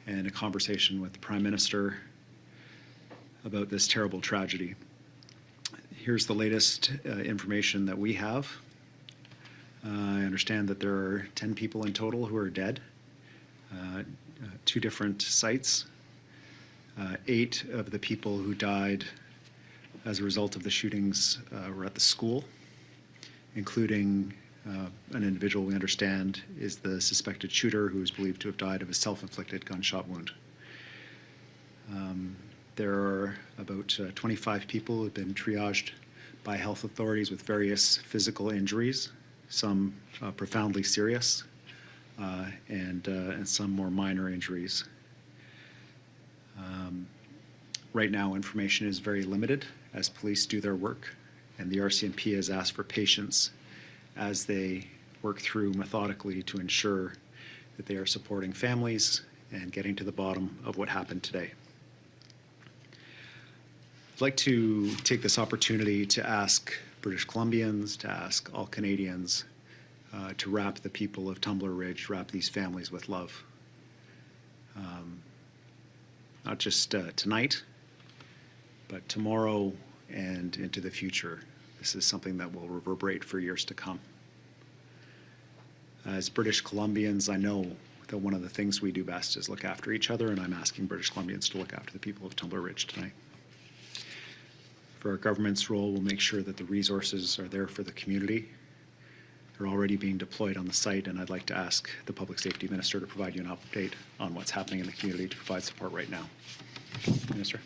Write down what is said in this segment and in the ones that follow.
and a conversation with the Prime Minister about this terrible tragedy. Here's the latest information that we have. I understand that there are 10 people in total who are dead, 2 different sites. 8 of the people who died as a result of the shootings were at the school, including an individual we understand is the suspected shooter, who is believed to have died of a self-inflicted gunshot wound. There are about 25 people who have been triaged by health authorities with various physical injuries, some profoundly serious, and some more minor injuries. Right now, information is very limited as police do their work, and the RCMP has asked for patience as they work through methodically to ensure that they are supporting families and getting to the bottom of what happened today. I'd like to take this opportunity to ask British Columbians, to ask all Canadians, to wrap the people of Tumbler Ridge, wrap these families with love. Not just tonight, but tomorrow and into the future. This is something that will reverberate for years to come. As British Columbians, I know that one of the things we do best is look after each other, and I'm asking British Columbians to look after the people of Tumbler Ridge tonight. For our government's role, we'll make sure that the resources are there for the community. They're already being deployed on the site, and I'd like to ask the Public Safety Minister to provide you an update on what's happening in the community to provide support right now. Minister.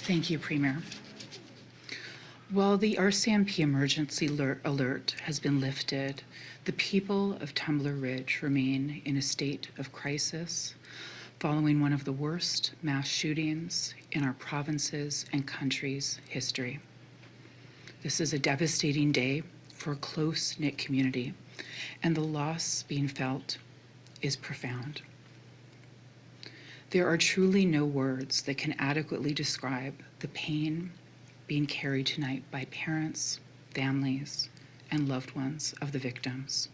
Thank you, Premier. While the RCMP emergency alert has been lifted, the people of Tumbler Ridge remain in a state of crisis following one of the worst mass shootings in our province's and country's history. This is a devastating day for a close-knit community, and the loss being felt is profound. There are truly no words that can adequately describe the pain being carried tonight by parents, families, and loved ones of the victims.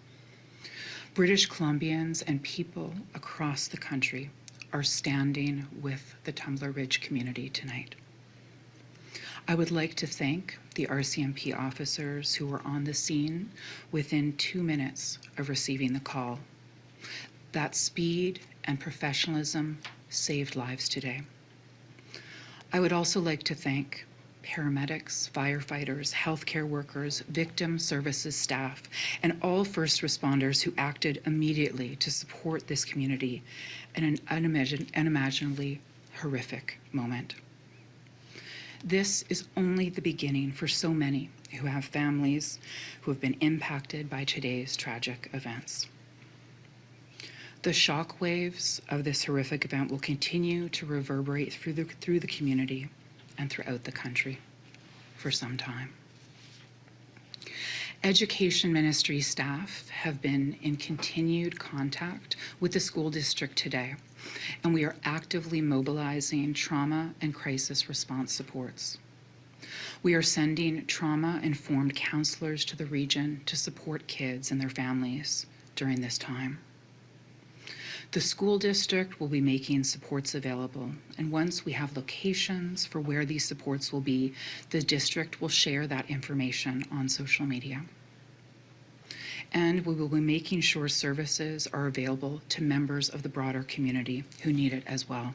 British Columbians and people across the country are standing with the Tumbler Ridge community tonight. I would like to thank the RCMP officers who were on the scene within 2 minutes of receiving the call. That speed and professionalism saved lives today. I would also like to thank paramedics, firefighters, healthcare workers, victim services staff, and all first responders who acted immediately to support this community in an unimaginably horrific moment. This is only the beginning for so many who have families who have been impacted by today's tragic events. The shockwaves of this horrific event will continue to reverberate through the community and throughout the country for some time. Education Ministry staff have been in continued contact with the school district today, and we are actively mobilizing trauma and crisis response supports. We are sending trauma-informed counselors to the region to support kids and their families during this time. The school district will be making supports available, and once we have locations for where these supports will be, the district will share that information on social media. And we will be making sure services are available to members of the broader community who need it as well.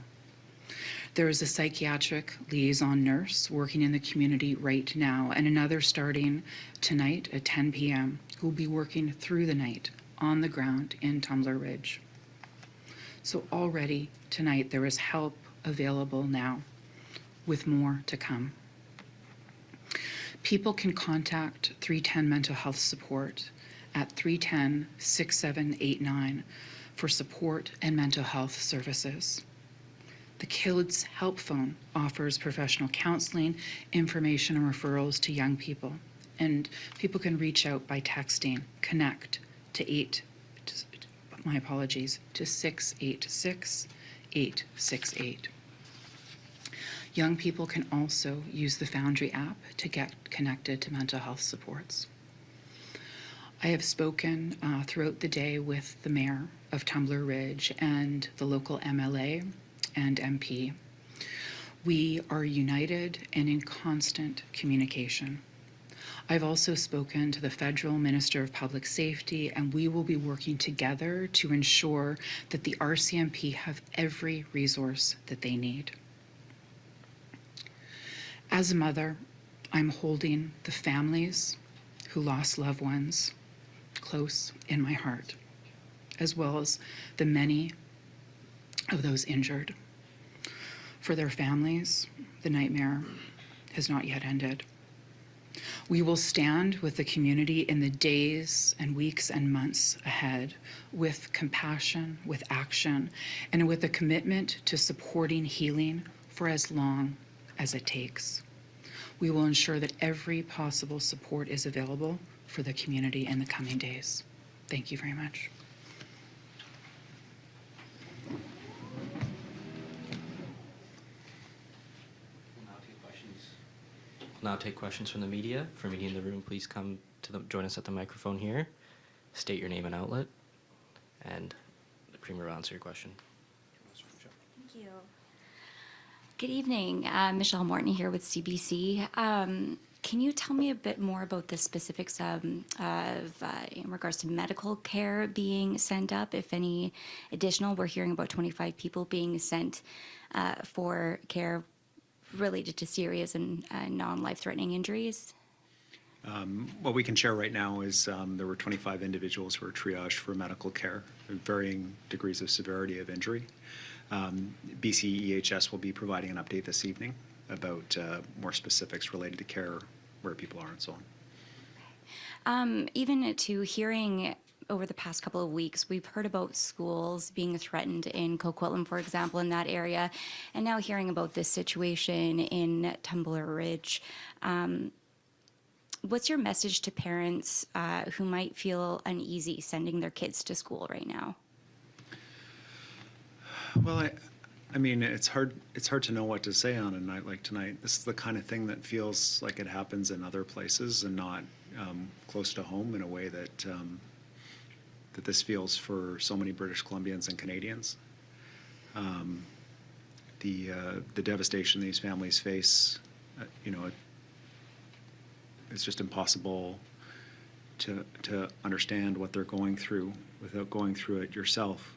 There is a psychiatric liaison nurse working in the community right now, and another starting tonight at 10 p.m. who will be working through the night on the ground in Tumbler Ridge. So already tonight there is help available now, with more to come. People can contact 310 Mental Health Support at 310-6789 for support and mental health services. The Kids Help Phone offers professional counseling, information, and referrals to young people. And people can reach out by texting CONNECT to 686-868. Young people can also use the Foundry app to get connected to mental health supports. I have spoken throughout the day with the mayor of Tumbler Ridge and the local MLA and MP. We are united and in constant communication. I've also spoken to the federal Minister of Public Safety, and we will be working together to ensure that the RCMP have every resource that they need. As a mother, I'm holding the families who lost loved ones close in my heart, as well as the many of those injured. For their families, the nightmare has not yet ended. We will stand with the community in the days and weeks and months ahead with compassion, with action, and with a commitment to supporting healing for as long as it takes. We will ensure that every possible support is available for the community in the coming days. Thank you very much. We'll now take questions from the media. For media in the room, please come to join us at the microphone here. State your name and outlet, and the Premier will answer your question. Thank you. Good evening. Michelle Morton here with CBC. Can you tell me a bit more about the specifics in regards to medical care being sent up, if any additional? We're hearing about 25 people being sent for care related to serious and non-life-threatening injuries. What we can share right now is there were 25 individuals who were triaged for medical care, varying degrees of severity of injury. BC EHS will be providing an update this evening about more specifics related to care, where people are, and so on. Even to hearing over the past couple of weeks, we've heard about schools being threatened in Coquitlam, for example, in that area, and now hearing about this situation in Tumbler Ridge. What's your message to parents who might feel uneasy sending their kids to school right now? Well, I mean, it's hard to know what to say on a night like tonight. This is the kind of thing that feels like it happens in other places and not close to home in a way that that this feels for so many British Columbians and Canadians. The devastation these families face, it's just impossible to understand what they're going through without going through it yourself.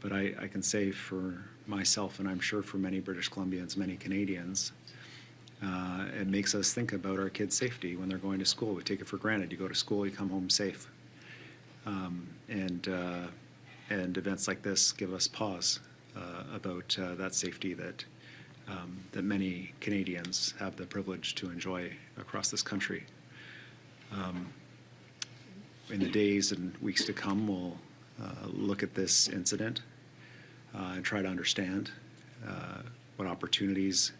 But I can say for myself, and I'm sure for many British Columbians, many Canadians, it makes us think about our kids' safety when they're going to school. We take it for granted. You go to school, you come home safe. And events like this give us pause about that safety that many Canadians have the privilege to enjoy across this country. In the days and weeks to come, we'll look at this incident and try to understand what opportunities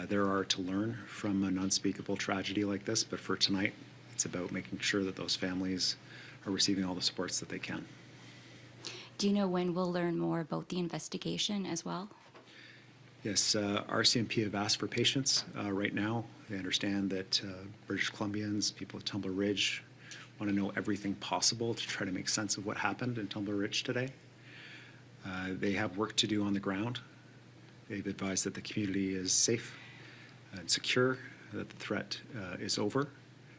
there are to learn from an unspeakable tragedy like this. But for tonight, it's about making sure that those families are receiving all the supports that they can. Do you know when we'll learn more about the investigation as well? Yes, RCMP have asked for patience right now. They understand that British Columbians, people at Tumbler Ridge, want to know everything possible to try to make sense of what happened in Tumbler Ridge today. They have work to do on the ground. They've advised that the community is safe and secure, that the threat is over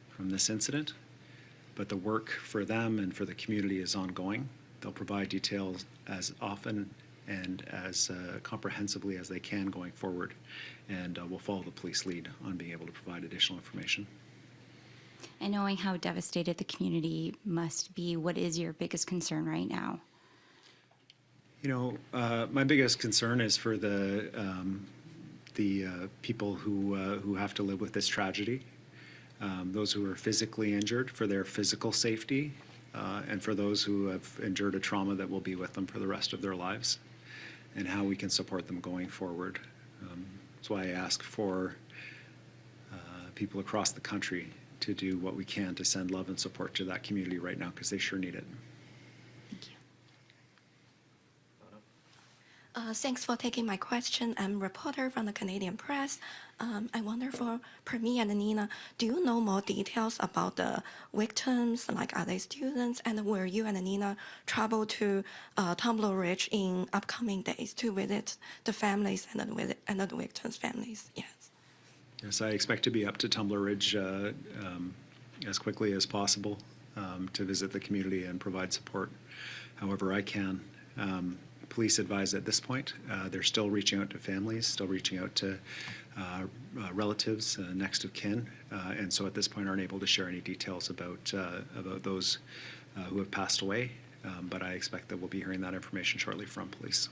from this incident. But the work for them and for the community is ongoing. They'll provide details as often and as comprehensively as they can going forward. And we'll follow the police lead on being able to provide additional information. And knowing how devastated the community must be, what is your biggest concern right now? My biggest concern is for the people who have to live with this tragedy. Those who are physically injured, for their physical safety, and for those who have endured a trauma that will be with them for the rest of their lives, and how we can support them going forward. That's why I ask for people across the country to do what we can to send love and support to that community right now, because they sure need it. Thank you. Thanks for taking my question. I'm a reporter from the Canadian Press. I wonder for me and Nina, do you know more details about the victims? Like, are they students? And will you and Nina travel to Tumbler Ridge in upcoming days to visit the families and the victims' families? Yes. Yes, I expect to be up to Tumbler Ridge as quickly as possible to visit the community and provide support however I can. Police advise at this point they're still reaching out to families, still reaching out to relatives, next of kin, and so at this point aren't able to share any details about those who have passed away. But I expect that we'll be hearing that information shortly from police.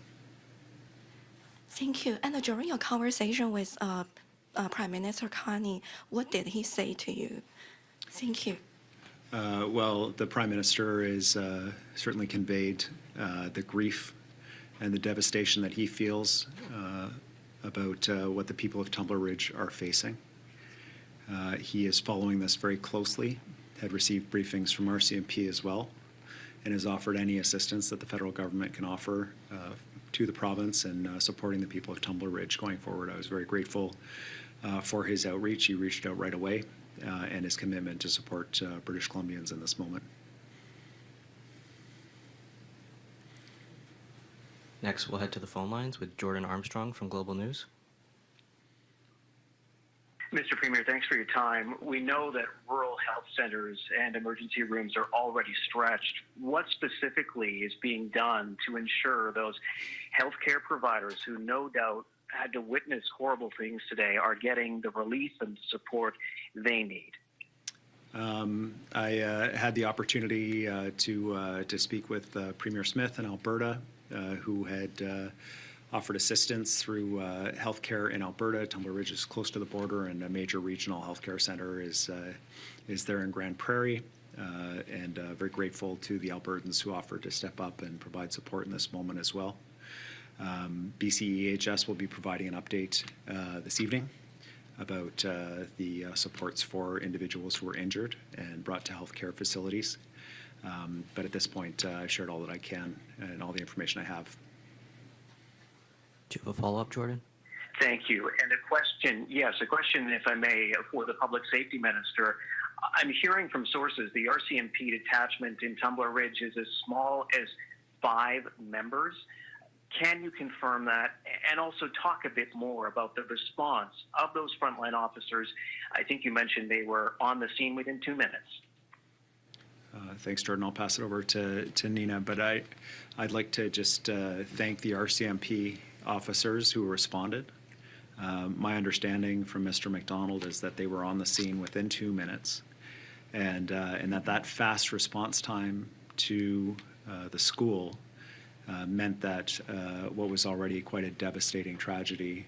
Thank you. And during your conversation with Prime Minister Carney, what did he say to you? Thank you. Well, the Prime Minister is certainly conveyed the grief and the devastation that he feels about what the people of Tumbler Ridge are facing. He is following this very closely, had received briefings from RCMP as well, and has offered any assistance that the federal government can offer to the province in supporting the people of Tumbler Ridge going forward. I was very grateful for his outreach. He reached out right away and his commitment to support British Columbians in this moment. Next, we'll head to the phone lines with Jordan Armstrong from Global News. Mr. Premier, thanks for your time. We know that rural health centers and emergency rooms are already stretched. What specifically is being done to ensure those healthcare providers who no doubt had to witness horrible things today are getting the relief and support they need? I had the opportunity to speak with Premier Smith in Alberta, who had offered assistance through healthcare in Alberta. Tumbler Ridge is close to the border, and a major regional healthcare center is there in Grand Prairie. And very grateful to the Albertans who offered to step up and provide support in this moment as well. BCEHS will be providing an update this evening about the supports for individuals who were injured and brought to healthcare facilities. But at this point, I've shared all that I can and all the information I have. Do you have a follow-up, Jordan? Thank you. And a question, if I may, for the Public Safety Minister. I'm hearing from sources the RCMP detachment in Tumbler Ridge is as small as 5 members. Can you confirm that? And also talk a bit more about the response of those frontline officers. I think you mentioned they were on the scene within 2 minutes. Thanks, Jordan. I'll pass it over to Nina. But I'd like to just thank the RCMP officers who responded. My understanding from Mr. McDonald is that they were on the scene within 2 minutes, and that fast response time to the school meant that what was already quite a devastating tragedy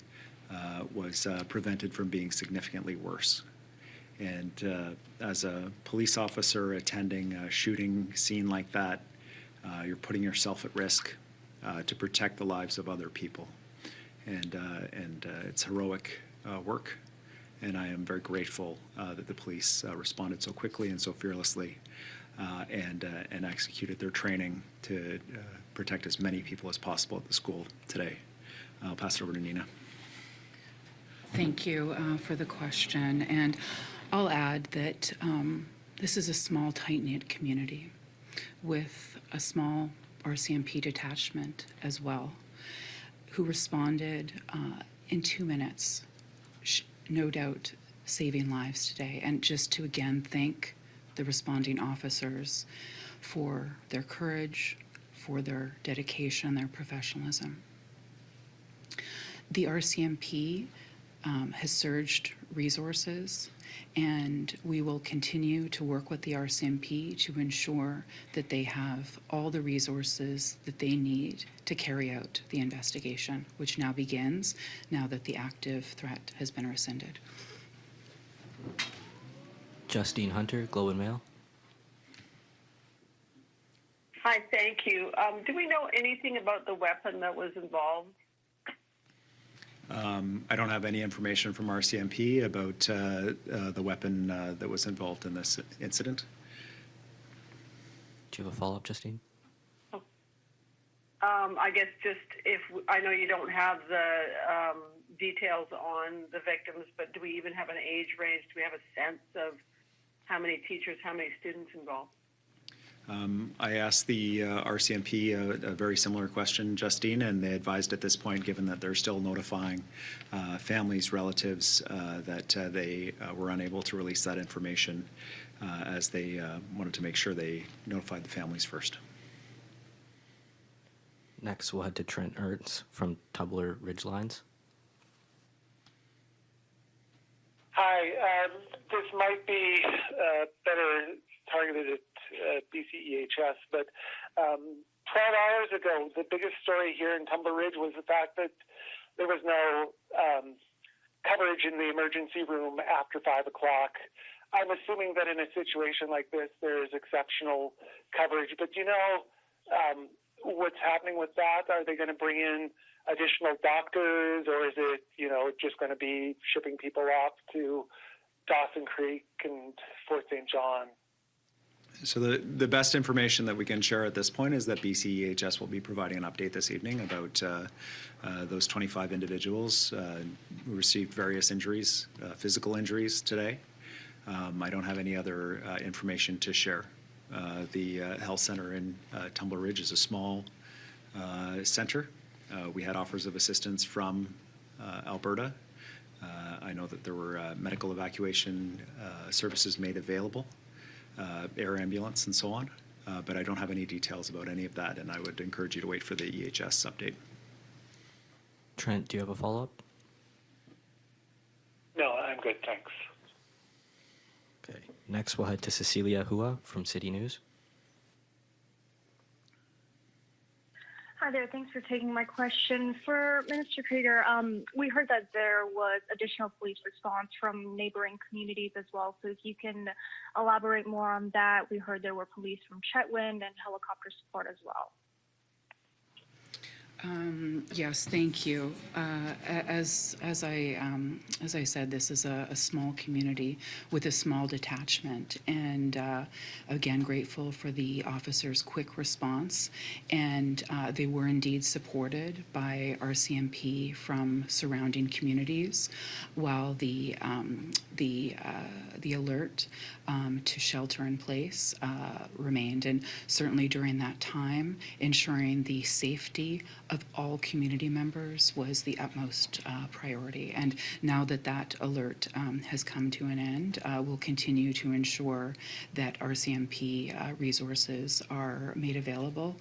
was prevented from being significantly worse. And as a police officer attending a shooting scene like that, you're putting yourself at risk to protect the lives of other people. And it's heroic work. And I am very grateful that the police responded so quickly and so fearlessly and executed their training to protect as many people as possible at the school today. I'll pass it over to Nina. Thank you for the question. And I'll add that this is a small, tight-knit community with a small RCMP detachment as well, who responded in 2 minutes, no doubt saving lives today. And just to again thank the responding officers for their courage, for their dedication, their professionalism. The RCMP has surged resources, and we will continue to work with the RCMP to ensure that they have all the resources that they need to carry out the investigation, which now begins now that the active threat has been rescinded. Justine Hunter, Globe and Mail. Hi, thank you. Do we know anything about the weapon that was involved? I don't have any information from RCMP about the weapon that was involved in this incident. Do you have a follow-up, Justine? I guess just if I know you don't have the details on the victims, but do we even have an age range? Do we have a sense of how many teachers, how many students involved? I asked the RCMP a very similar question, Justine, and they advised at this point, given that they're still notifying families, relatives, that they were unable to release that information as they wanted to make sure they notified the families first. Next, we'll head to Trent Ernst from Tumbler Ridge Lines. Hi, this might be better targeted at BCEHS, but 12 hours ago, the biggest story here in Tumbler Ridge was the fact that there was no coverage in the emergency room after 5 o'clock. I'm assuming that in a situation like this, there is exceptional coverage, but do you know what's happening with that? Are they going to bring in additional doctors, or is it, just going to be shipping people off to Dawson Creek and Fort St. John? So the best information that we can share at this point is that BCEHS will be providing an update this evening about those 25 individuals who received various injuries, physical injuries today. I don't have any other information to share. The health center in Tumbler Ridge is a small center. We had offers of assistance from Alberta. I know that there were medical evacuation services made available, air ambulance and so on, but I don't have any details about any of that, and I would encourage you to wait for the EHS update. Trent, do you have a follow-up? No, I'm good, thanks. Okay. Next, we'll head to Cecilia Hua from City News. Hi there. Thanks for taking my question. For Minister Krieger, we heard that there was additional police response from neighboring communities as well. So if you can elaborate more on that. We heard there were police from Chetwynd and helicopter support as well. Yes, thank you. As I said, this is a small community with a small detachment, and again, grateful for the officers' quick response. And they were indeed supported by RCMP from surrounding communities, while the alert to shelter in place remained. And certainly during that time, ensuring the safety of all community members was the utmost priority. And now that that alert has come to an end, we'll continue to ensure that RCMP resources are made available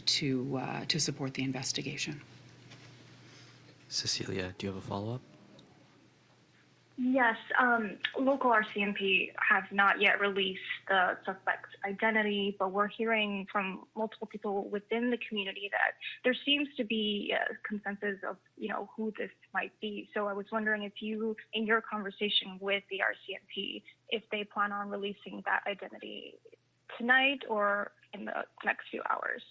to support the investigation. Cecilia, do you have a follow-up? Yes, local RCMP have not yet released the suspect's identity, but we're hearing from multiple people within the community that there seems to be a consensus of, who this might be. So I was wondering if you, in your conversation with the RCMP, if they plan on releasing that identity tonight or in the next few hours.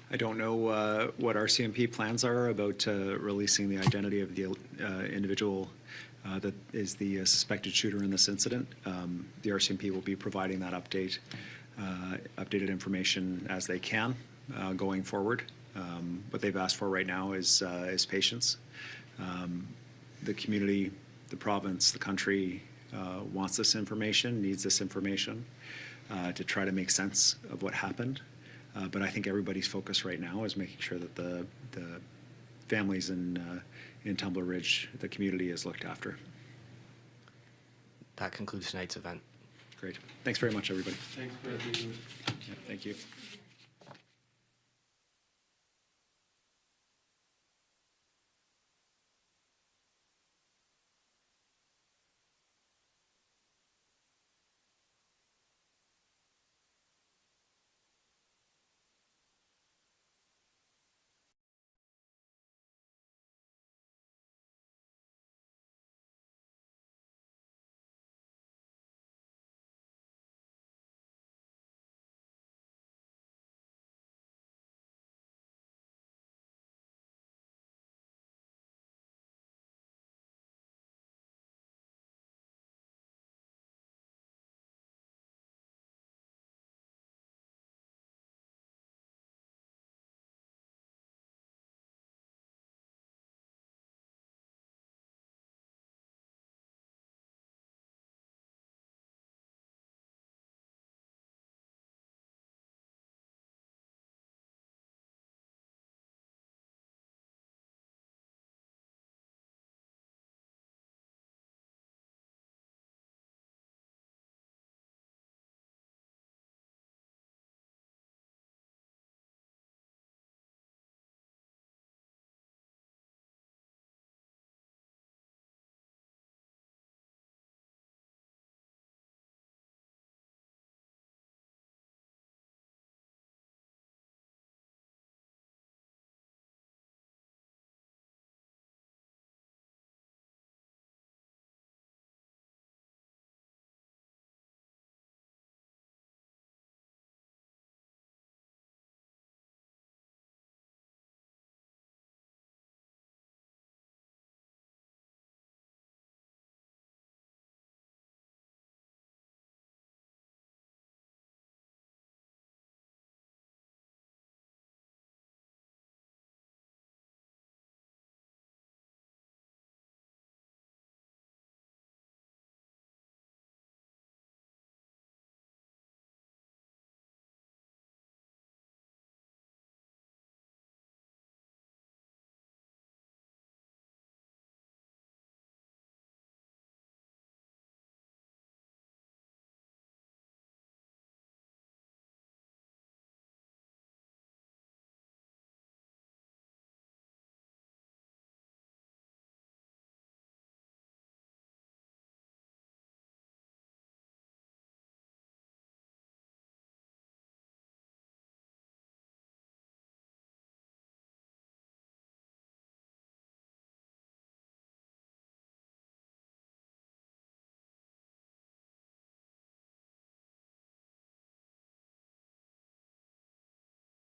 I don't know what RCMP plans are about releasing the identity of the individual that is the suspected shooter in this incident. The RCMP will be providing that updated information as they can going forward. What they've asked for right now is patience. The community, the province, the country wants this information, needs this information to try to make sense of what happened. But I think everybody's focus right now is making sure that the families in Tumbler Ridge, the community, is looked after. That concludes tonight's event. Great. Thanks very much, everybody. Thanks for the Yeah, thank you.